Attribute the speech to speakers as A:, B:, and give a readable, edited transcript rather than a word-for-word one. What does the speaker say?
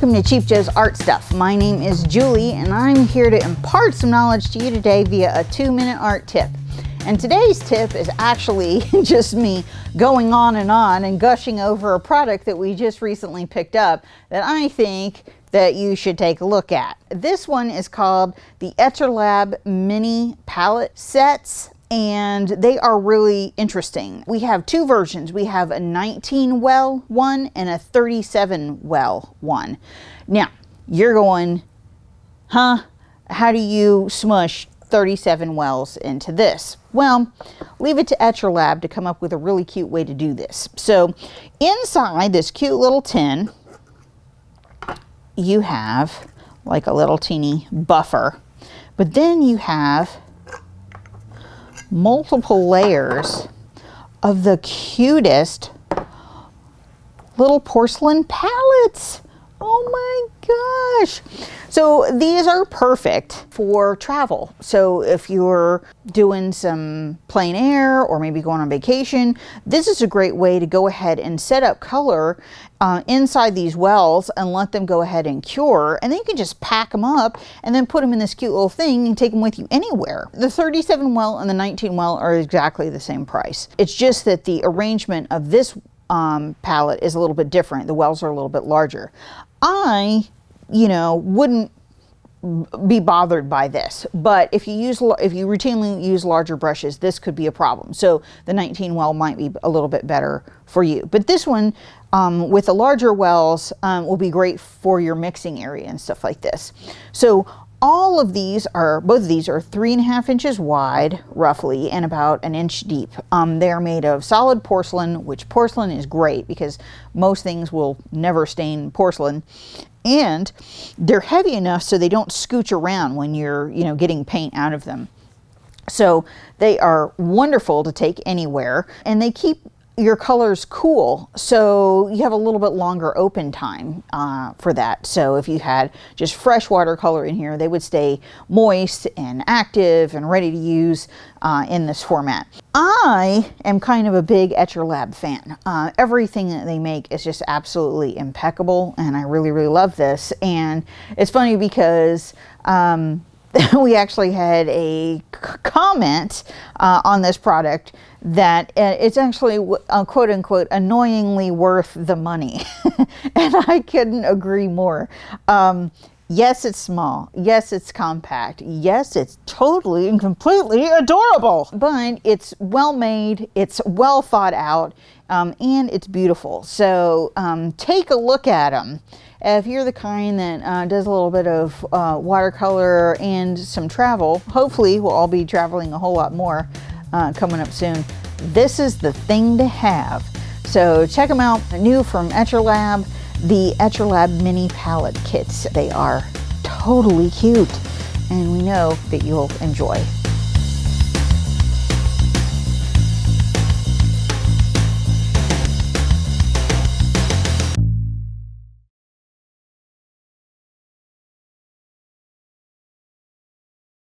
A: Welcome to Chief Joe's Art Stuff. My name is Julie and I'm here to impart some knowledge to you today via a 2-minute art tip. And today's tip is actually just me going on and gushing over a product that we just recently picked up that I think that you should take a look at. This one is called the Etchr mini palette sets, and they are really interesting. We have two versions. We have a 19 well one and a 37 well one. Now, you're going, huh? How do you smush 37 wells into this? Well, leave it to Etchr to come up with a really cute way to do this. So inside this cute little tin, you have like a little teeny buffer, but then you have multiple layers of the cutest little porcelain palettes. Oh my gosh. So these are perfect for travel. So if you're doing some plein air or maybe going on vacation, this is a great way to go ahead and set up color inside these wells and let them go ahead and cure. And then you can just pack them up and then put them in this cute little thing and take them with you anywhere. The 37 well and the 19 well are exactly the same price. It's just that the arrangement of this palette is a little bit different. The wells are a little bit larger. I, wouldn't be bothered by this, but if you routinely use larger brushes, this could be a problem. So the 19 well might be a little bit better for you, but this one with the larger wells will be great for your mixing area and stuff like this. So both of these are 3.5 inches wide, roughly, and about 1 inch deep. They're made of solid porcelain, which porcelain is great because most things will never stain porcelain. And they're heavy enough so they don't scooch around when you're, getting paint out of them. So they are wonderful to take anywhere, and they keep your colors cool, so you have a little bit longer open time for that. So if you had just fresh watercolor in here, they would stay moist and active and ready to use in this format. I am kind of a big Etchr fan. Everything that they make is just absolutely impeccable, and I really, really love this. And it's funny because we actually had a comment on this product that it's actually quote unquote annoyingly worth the money. And I couldn't agree more. Yes, it's small. Yes, it's compact. Yes, it's totally and completely adorable, but it's well made, it's well thought out, and it's beautiful. So take a look at them. If you're the kind that does a little bit of watercolor and some travel, hopefully we'll all be traveling a whole lot more coming up soon. This is the thing to have. So check them out, new from Etchr, the Etchr mini palette kits. They are totally cute, and we know that you'll enjoy.